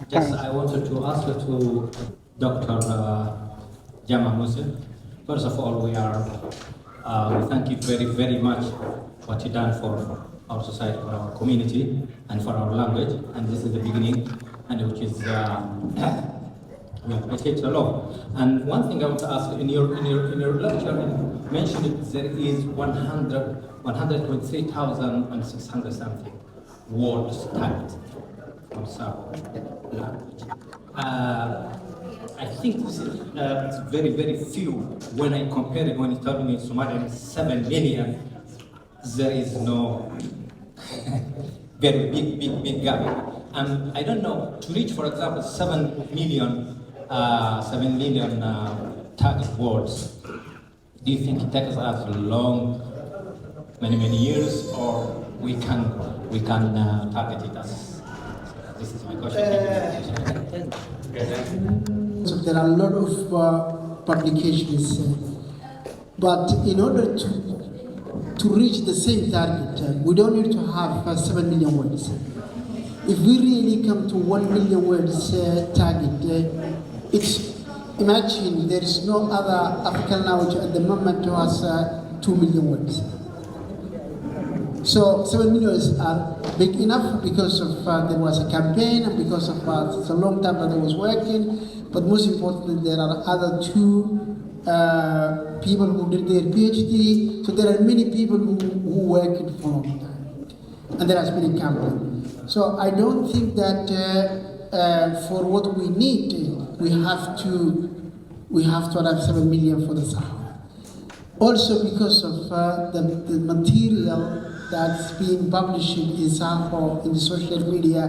Just I wanted to ask you to Dr. Jama. First of all, we thank you very, very much what you done for our society, for our community, and for our language. And this is the beginning, and which is we appreciate a lot. And one thing I want to ask in your lecture, you mentioned that there is 123,600 something words typed from Saho language. I think this is it's very, very few. When I compare it, when you tell me Somalian 7 million, there is no very big gap. And I don't know, to reach, for example, 7 million target words, do you think it takes us long, many years, or we can target it as? This is my question. So there are a lot of publications, but in order to reach the same target, we don't need to have 7 million words. If we really come to 1 million words target, imagine there is no other African language at the moment who has 2 million words. So 7 million are big enough because of there was a campaign and because of it's a long time that I was working. But most importantly, there are other 2 people who did their PhD. So there are many people who worked for a long time, and there has been a campaign. So I don't think that for what we need, we have to have 7 million for the Saho. Also because of the material that's being published in Saho in the social media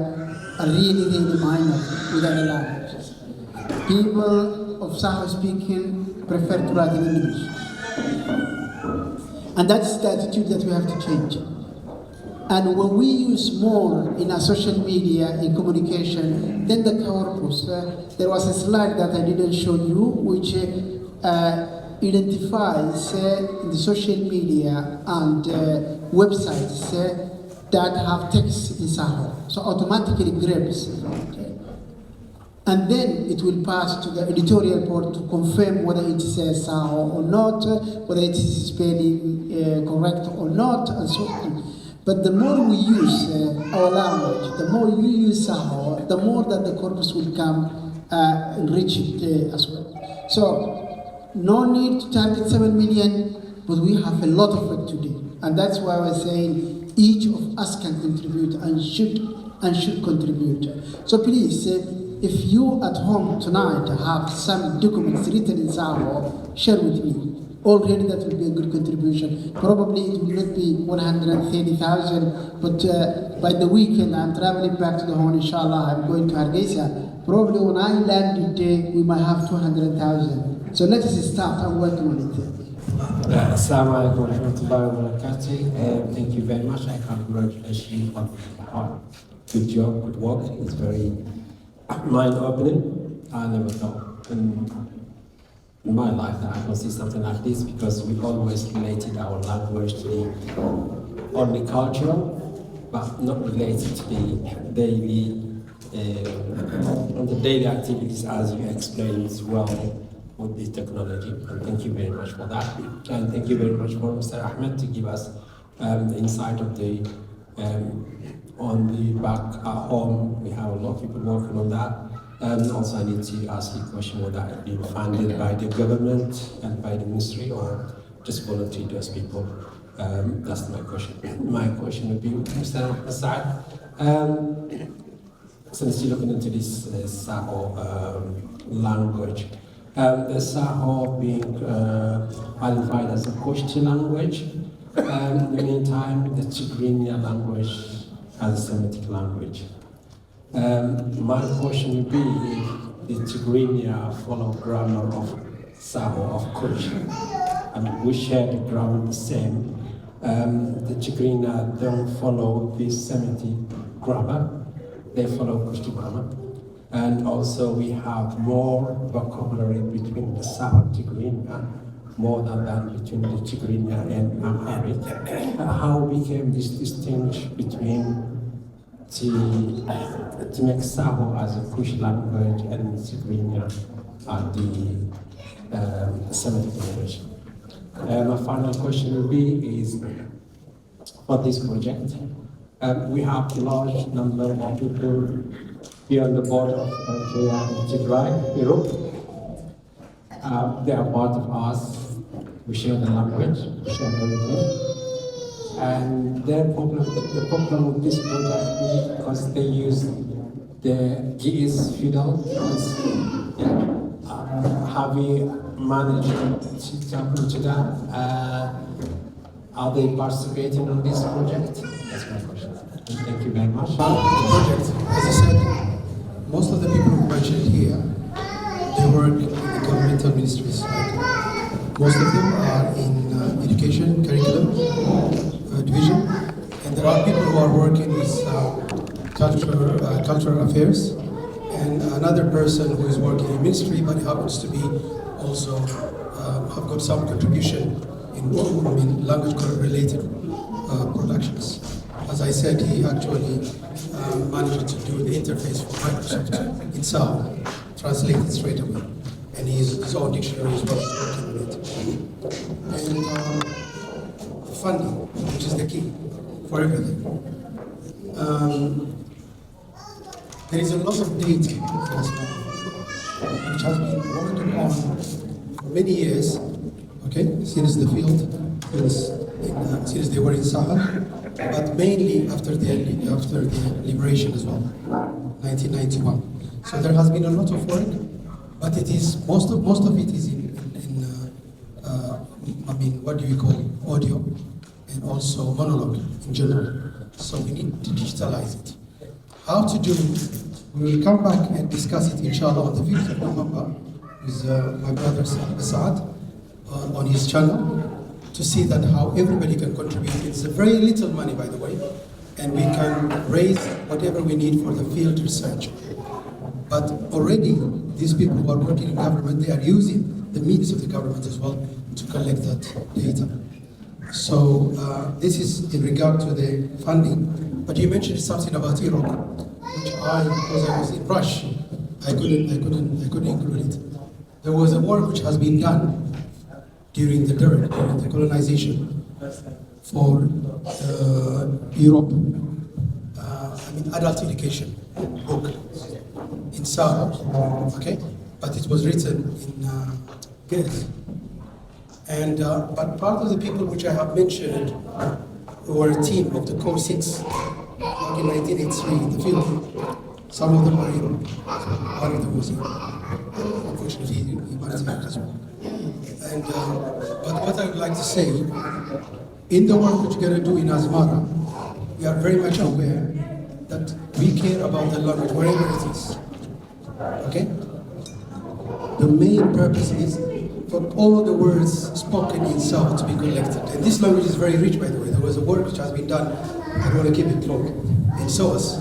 are really minor with other languages. People of Saho speaking prefer to write in English. And that's the attitude that we have to change. And when we use more in our social media, in communication, then the corpus, there was a slide that I didn't show you, which identifies in the social media and websites that have text in Saho. So automatically grabs. And then it will pass to the editorial board to confirm whether it says Saho or not, whether it is spelling correct or not, and so on. But the more we use our language, the more you use Saho, the more that the corpus will come enriched as well. So no need to target 7 million, but we have a lot of work to do. And that's why we're saying each of us can contribute and should contribute. So please, if you at home tonight have some documents written in Saho, share with me. Already that will be a good contribution. Probably it will not be 130,000, but by the weekend I'm traveling back to the home, inshallah, I'm going to Hargeisa. Probably when I land today, we might have 200,000. So let us start and work on it. Assalamu alaikum wa rahmatullahi wa barakatuh. Thank you very much. I congratulate you on good job, good work. It's very mind-opening. I never thought in my life that I can see something like this, because we always related our language to the only cultural, but not related to the daily activities, as you explained as well with this technology. And thank you very much for that. And thank you very much for Mr. Ahmed to give us the insight of the on the back at home. We have a lot of people working on that. Also, I need to ask you a question: would that be funded by the government and by the ministry, or just volunteer those people? That's my question. My question would be, Mr. Saad, since you're looking into this Saho language, the Saho being qualified as a Koshti language, in the meantime, the Tigrinya language as a Semitic language. My question would be if the Tigrinya follow grammar of Saho, of Kush. I mean, we share the grammar the same. The Tigrinya don't follow the Semitic grammar, they follow Kushti grammar. And also we have more vocabulary between the Saho and Tigrinya, more than between the Tigrinya and Amharic. How became this distinction between to make Saho as a push language and Tigrinya at the 7th generation. My final question will be is for this project. We have a large number of people here on the board of Eritrea and Tigray, Europe. They are part of us. We share the language, we share everything. And the problem with this project is because they use the GS feudal. Have we managed to tap into that? Are they participating on this project? That's my question. Thank you very much. The project, as I said, most of the people who mentioned here, they work in the governmental ministries. Most of them are in education, curriculum, division, and there are people who are working with cultural affairs, and another person who is working in ministry but happens to be also have got some contribution in language-related productions. As I said, he actually managed to do the interface for Microsoft in Saho, translate it straight away, and his own dictionary is working on it. And funding, which is the key for everything. There is a lot of data which has been worked on for many years, okay, since the field, since they were in Sahel, but mainly after the liberation as well, 1991. So there has been a lot of work, but it is most of it is in what do we call audio, and also monologue in general. So we need to digitalize it. How to do it? We will come back and discuss it, inshallah, on the 5th of November with my brother Saad on his channel, to see that how everybody can contribute. It's a very little money, by the way, and we can raise whatever we need for the field research. But already, these people who are working in government, they are using the means of the government as well to collect that data. So this is in regard to the funding. But you mentioned something about Iraq, which because I was in rush, I couldn't include it. There was a work which has been done during the colonization for Europe. Adult education book in Saho, okay, but it was written in Gaelic. And but part of the people which I have mentioned were a team of the Core 6 back in 1983 in the field. Some of them are here. One of them was here. Unfortunately, he was here as well. And but what I would like to say, in the work which we're going to do in Asmara, we are very much aware that we care about the language wherever it is. Okay? The main purpose is for all the words spoken in Saho to be collected. And this language is very rich, by the way. There was a work which has been done, I don't want to keep it long, in SOAS.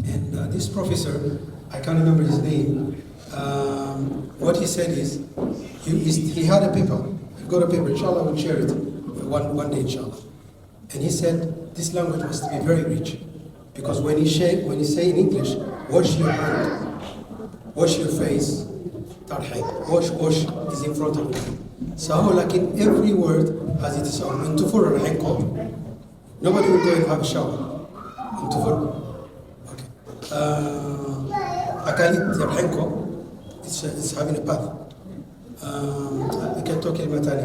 And this professor, I can't remember his name, what he said is, he had a paper, he got a paper, inshallah we'll share it one day, inshallah. And he said, this language must be very rich. Because when you say in English, wash your hand, wash your face, wash is in front of you. Saho, like in every word has its own. In Tufur al-Hinko, nobody will go and have a shower. In Tufur. Okay. Akalit al-Hinko, it's having a bath. I can talk in Matani.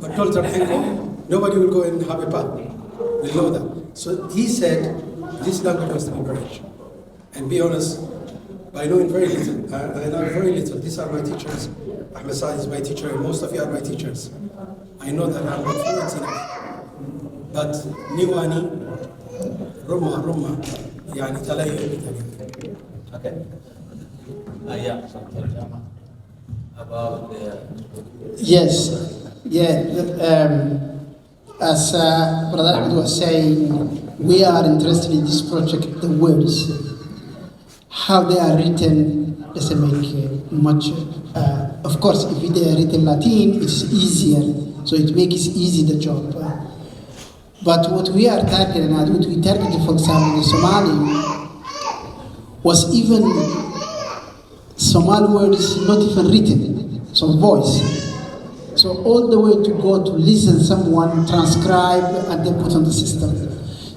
Odol al-Hinko, nobody will go and have a bath. We know that. So he said, this language has to be rich. And be honest, by knowing very little, I know very little. These are my teachers. Ahmed Saad is my teacher, and most of you are my teachers. I know that I'm not fluent enough. But Niwani, Roma, Yani Talayi. Okay. Yeah, about the... Yes, as Brother Ahmed was saying, we are interested in this project, the words. How they are written doesn't make much. Of course, if they are written Latin, it's easier, so it makes easy the job. But what we are targeting at, what we targeted, for example, in Somali, was even Somali words not even written, so voice. So all the way to go to listen someone, transcribe, and then put on the system.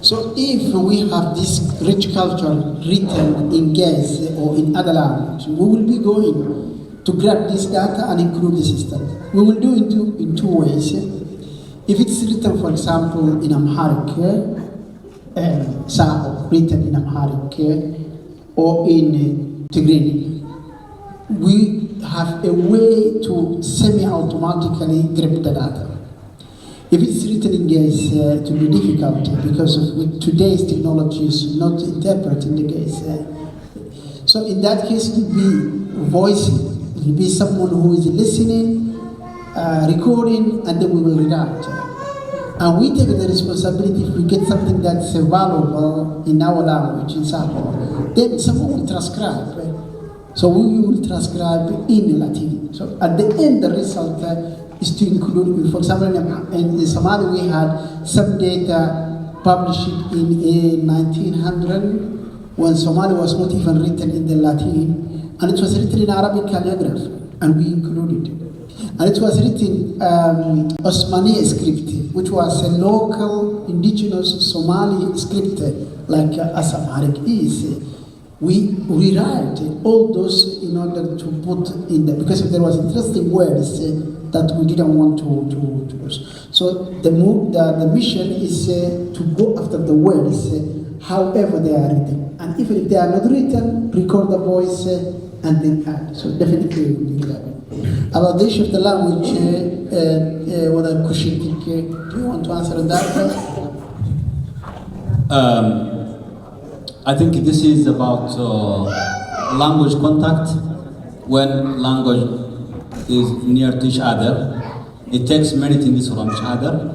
So if we have this rich culture written in GAAB or in other language, we will be going to grab this data and include the system. We will do it in two ways. If it's written, for example, in Amharic, Saho, written in Amharic, or in Tigrinya, we have a way to semi-automatically grab the data. If it's written in GAAB, it will be difficult because with today's technology is not interpreting the GAAB. So in that case, it will be voicing. It will be someone who is listening, recording, and then we will redact. And we take the responsibility if we get something that's valuable in our language, in Saho, then someone will transcribe. So we will transcribe in Latin. So at the end, the result is to include, for example, in Somali we had some data published in 1900 when Somali was not even written in the Latin, and it was written in Arabic calligraphy, and we included it. And it was written Osmani script, which was a local indigenous Somali script, like Amharic is. We rewrite all those in order to put in there, because there was interesting words that we didn't want to lose. So the mission is to go after the words, however they are written. And even if they are not written, record the voice and then add. So definitely we will do that. About the issue of the language, whether Kushitik, do you want to answer on that? I think this is about language contact. When language is near to each other, it takes many things from each other.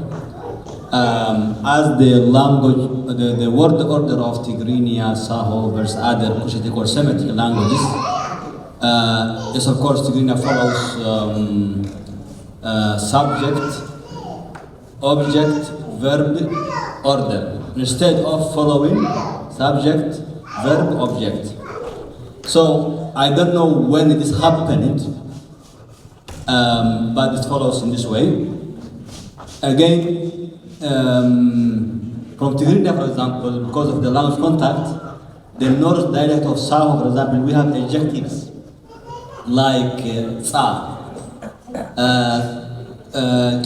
As the language, the word order of Tigrinya, Saho versus other Cushitic or Semitic languages, yes, of course, Tigrinya follows subject, object, verb, order, instead of following subject, verb, object. So I don't know when it is happening, but it follows in this way. Again, from Tigrinya, for example, because of the language contact, the North dialect of Saho, for example, we have adjectives like tsa,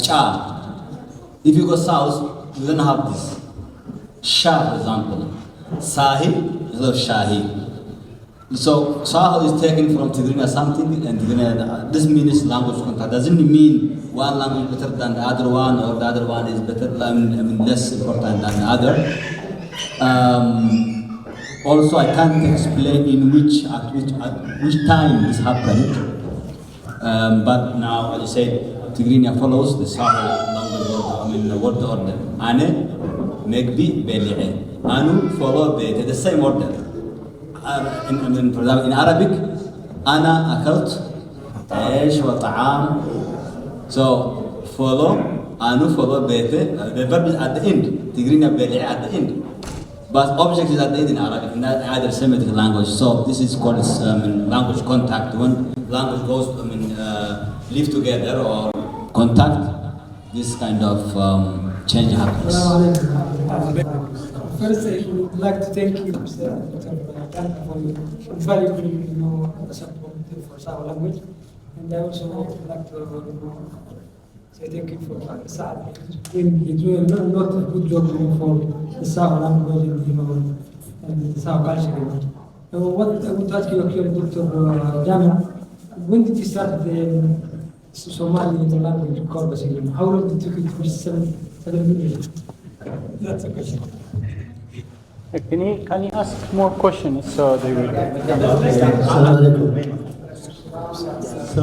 cha. If you go south, you don't have this. Sha, for example. Sahi is of Shahi. So Saho is taken from Tigrinya something, and Tigrinya, this means language contact. Doesn't mean one language better than the other one, or the other one is better, less important than the other. Also, I can't explain in which time this happened. But now, as I said, Tigrinya follows the Saho language word order. Ane, Megbi, Beli'e. Anu follow the same order. For example, in Arabic, Ana akalt, Aish wa ta'am. So follow, Anu follow Bete. The verb is at the end. Tigrinya Beli'e at the end. But object is at the end in Arabic, in either Semitic language. So this is called language contact. When language goes, live together or contact, this kind of change happens. First, I would like to thank you, Mr. Dr. for your very good support for Saho language. And I also would like to say thank you for Saad. You're doing a lot of good job for the Saho language and the Saho culture. What I would ask you, Dr. Jama, when did you start the Somali language Corpus? How long did it take you to reach 7 million? That's a question. Can you ask more questions so they will? So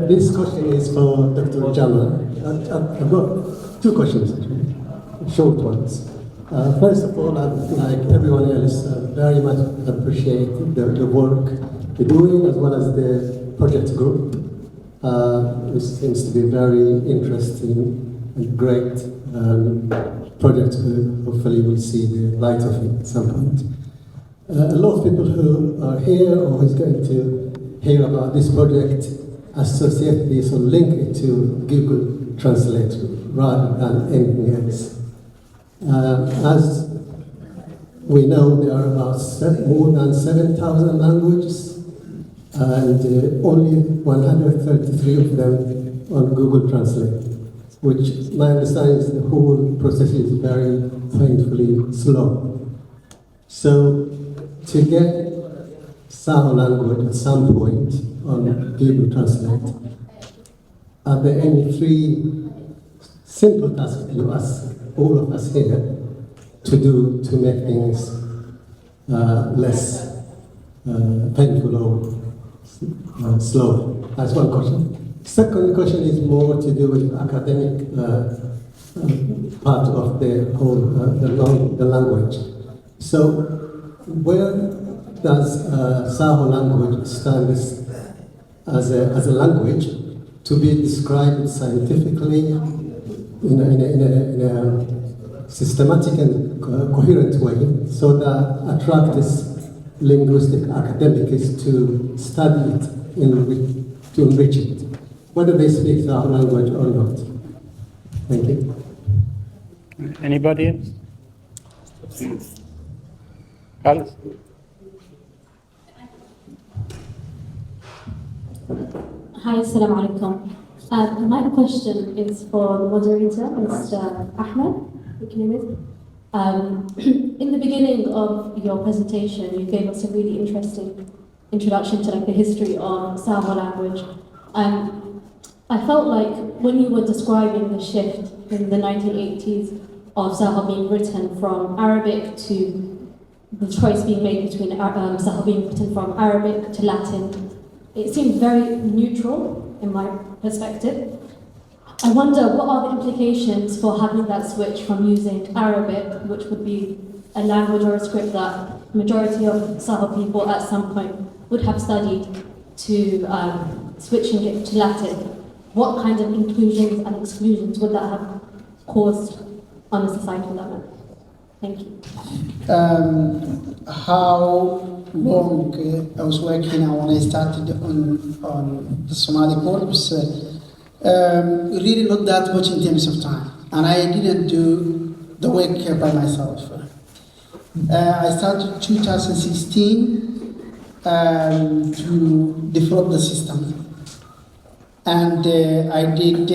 this question is for Dr. Jama. I've got two questions actually, short ones. First of all, like everyone else, very much appreciate the work you're doing as well as the project group. It seems to be very interesting and great project hopefully will see the light of it at some point. A lot of people who are here or who's going to hear about this project associate this or link it to Google Translate rather than anything else. As we know, there are about more than 7,000 languages, and only 133 of them on Google Translate, which my understanding is the whole process is very painfully slow. So to get Saho language at some point on Google Translate, are there any 3 simple tasks you ask all of us here to do to make things less painful or slow? That's one question. Second question is more to do with academic part of the whole the language. So where does Saho language stand as a language to be described scientifically in a systematic and coherent way, so that attracts linguistic academics to study it, to enrich it, whether they speak Saho language or not? Thank you. Anybody else? Alice? Hi, assalamu alaikum. My question is for the moderator, Mr. Ahmed. In the beginning of your presentation, you gave us a really interesting introduction to the history of Saho language. I felt like when you were describing the shift in the 1980s of Saho being written from Arabic to the choice being made between Saho being written from Arabic to Latin, it seemed very neutral in my perspective. I wonder, what are the implications for having that switch from using Arabic, which would be a language or a script that majority of Saho people at some point would have studied, to switching it to Latin? What kind of inclusions and exclusions would that have caused on a societal level? Thank you. How long I was working when I started on the Somali Corpus, really not that much in terms of time. And I didn't do the work by myself. I started 2016 to develop the system. And I did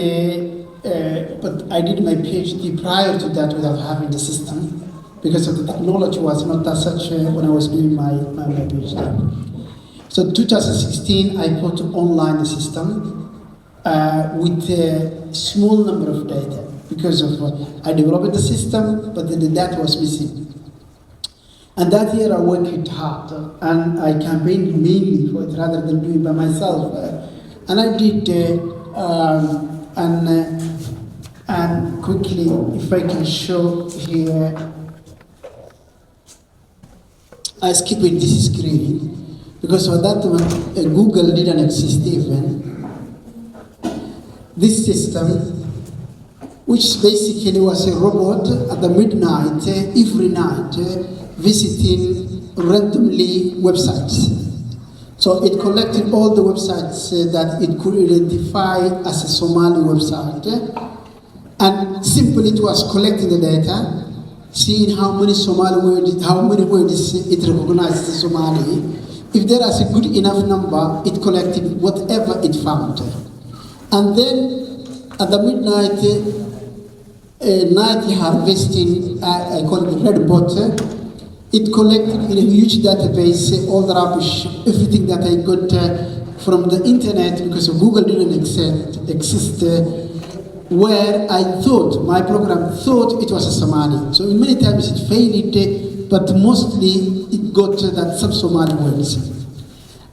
my PhD prior to that without having the system, because of the technology was not as such when I was doing my PhD. So 2016, I put online the system with a small number of data, because of I developed the system, but the data was missing. And that year I worked hard, and I campaigned mainly for it rather than doing it by myself. And I did, and quickly, if I can show here, I skip it this screen, because for that one, Google didn't exist even. This system, which basically was a robot at the midnight, every night, visiting randomly websites. So it collected all the websites that it could identify as a Somali website, and simply it was collecting the data, seeing how many words it recognized as Somali. If there is a good enough number, it collected whatever it found. And then at the midnight, night harvesting, I call it red bot, it collected in a huge database all the rubbish, everything that I got from the internet, because Google didn't exist, where I thought, my program thought it was a Somali. So many times it failed, but mostly it got that some Somali words.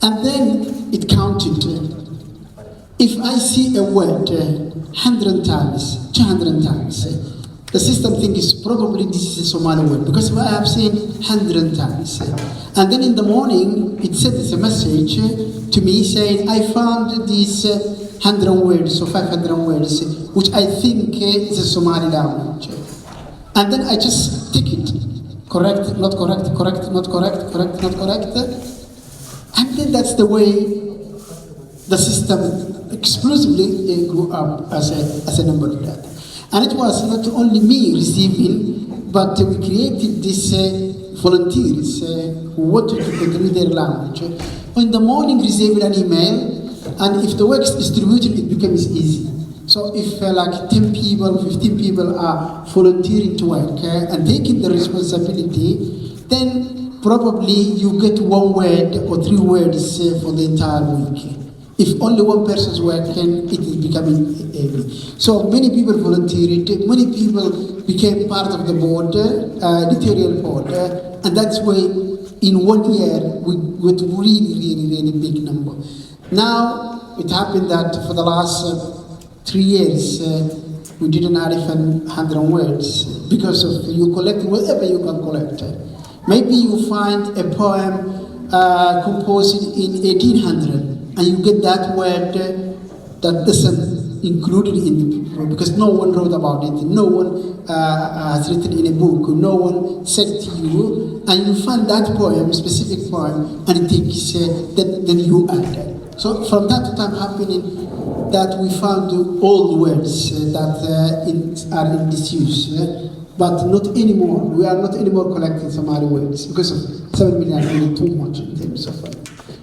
And then it counted. If I see a word 100 times, 200 times, the system thinks probably this is a Somali word, because I have seen 100 times. And then in the morning, it sends a message to me saying, I found this 100 words or 500 words, which I think is a Somali language. And then I just tick it. Correct, not correct, correct, not correct, correct, not correct. And then that's the way the system exclusively grew up as a number of that. And it was not only me receiving, but we created these volunteers who wanted to contribute their language. In the morning, receiving an email, and if the work is distributed, it becomes easy. So if like 10 people, 15 people are volunteering to work and taking the responsibility, then probably you get 1 word or 3 words for the entire week. If only one person is working, it is becoming heavy. So many people volunteered, many people became part of the board, editorial board, and that's why in 1 year we got really big number. Now it happened that for the last 3 years we didn't have even 100 words because of you collecting whatever you can collect. Maybe you find a poem composed in 1800. And you get that word that isn't included in the book because no one wrote about it, no one has written in a book, no one said to you, and you find that poem, specific poem, and it takes then you add it. So from time to time happening that we found all the words that are in disuse, but not anymore. We are not anymore collecting Somali words because of 7 million really too much in terms of.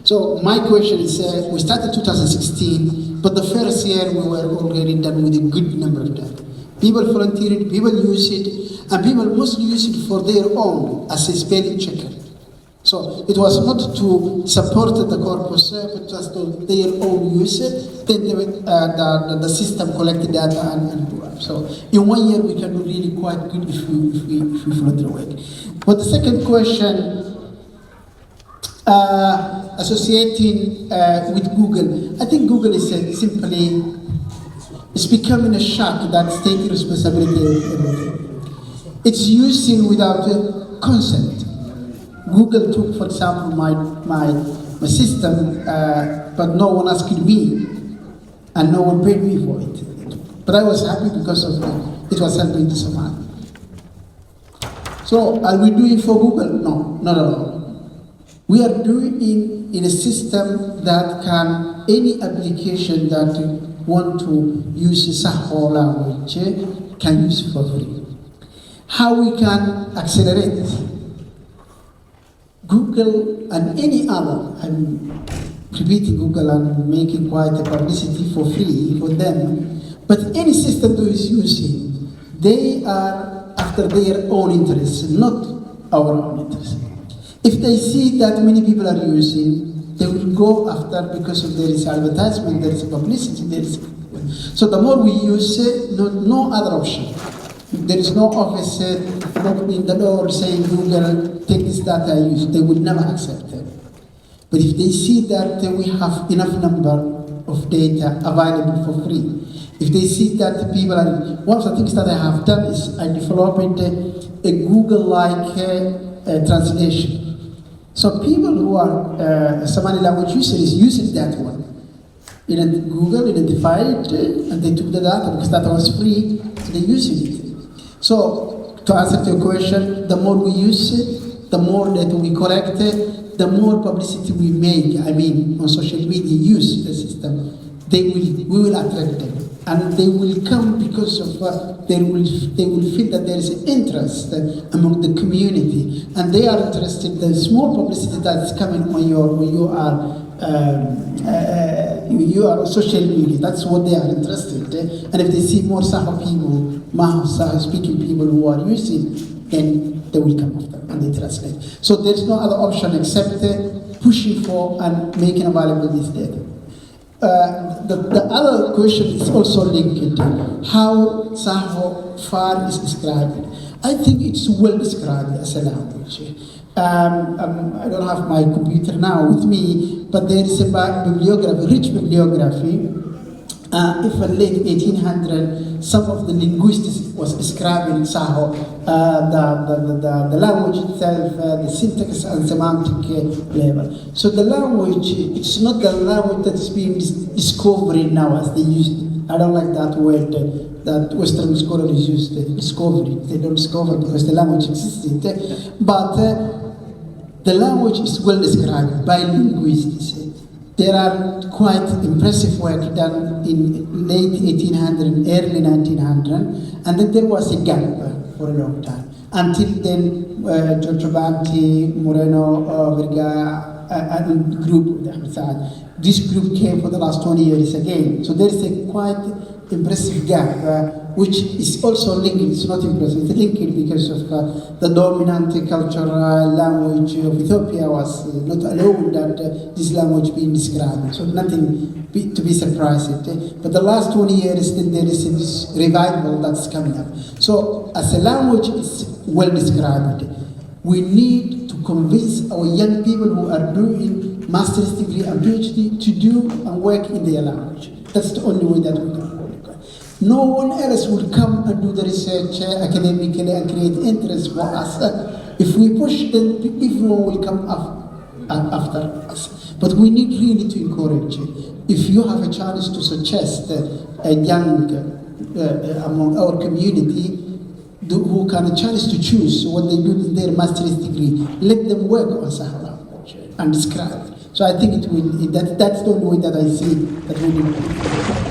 So my question is, we started 2016, but the first year we were already done with a good number of them. People volunteered, people use it, and people mostly use it for their own as a spelling checker. So it was not to support the Corpus, but just to their own use. Then the system collected data and do it. So in 1 year we can do really quite good if we follow the work. But the second question, associating with Google. I think Google is simply, it's becoming a shark that's taking responsibility of everything. It's using without consent. Google took, for example, my system, but no one asked me, and no one paid me for it. But I was happy because of it was helping to Somali. So are we doing for Google? No, not at all. We are doing in a system that can, any application that want to use Saho language can use for free. How we can accelerate Google and any other, I'm repeating Google and making quite a publicity for free for them, but any system that is using, they are after their own interests, not our own interests. If they see that many people are using, they will go after because of there is advertisement, there is publicity, there is. So the more we use it, no other option. There is no office knocking in the door saying Google, take this data I use. They would never accept it. But if they see that we have enough number of data available for free, if they see that people are, one of the things that I have done is I developed a Google-like translation. So people who are Somali language users using that one. Google identified and they took the data because data was free, so they used it. So to answer your question, the more we use it, the more data we collect, the more publicity we make. I mean, on social media, use the system. We will attract them. And they will come because of they will feel that there is an interest among the community, and they are interested. The small publicity that's coming when you are on social media. That's what they are interested in. And if they see more Saho people, Saho speaking people who are using, then they will come after and they translate. So there's no other option except pushing for and making available this data. The other question is also linked to how Saho far is described. I think it's well described as a language. I don't have my computer now with me, but there is a bibliography, rich bibliography. If in late 1800, some of the linguists was describing Saho the language itself, the syntax and semantic level. So the language, it's not the language that's being discovered now as they used. I don't like that word that Western scholars use, discovery. They don't discover because the language existed. But the language is well described by linguists. There are quite impressive work done in late 1800, early 1900, and then there was a gap for a long time. Until then, Giorgio Banti, Moreno, Verga, and group, this group came for the last 20 years again. So there is a quite impressive gap, which is also linked, it's not impressive, it's linked because of the dominant cultural language of Ethiopia was not allowed that this language being described. So nothing to be surprised at. But the last 20 years, then there is this revival that's coming up. So as a language, it's well described. We need to convince our young people who are doing master's degree and PhD to do and work in their language. That's the only way that we can work. No one else will come and do the research academically and create interest for us. If we push, then everyone will come after us. But we need really to encourage. If you have a chance to suggest a young among our community who can a chance to choose what they do in their master's degree, let them work on Saho language and describe. So I think that's the only way that I see that we do.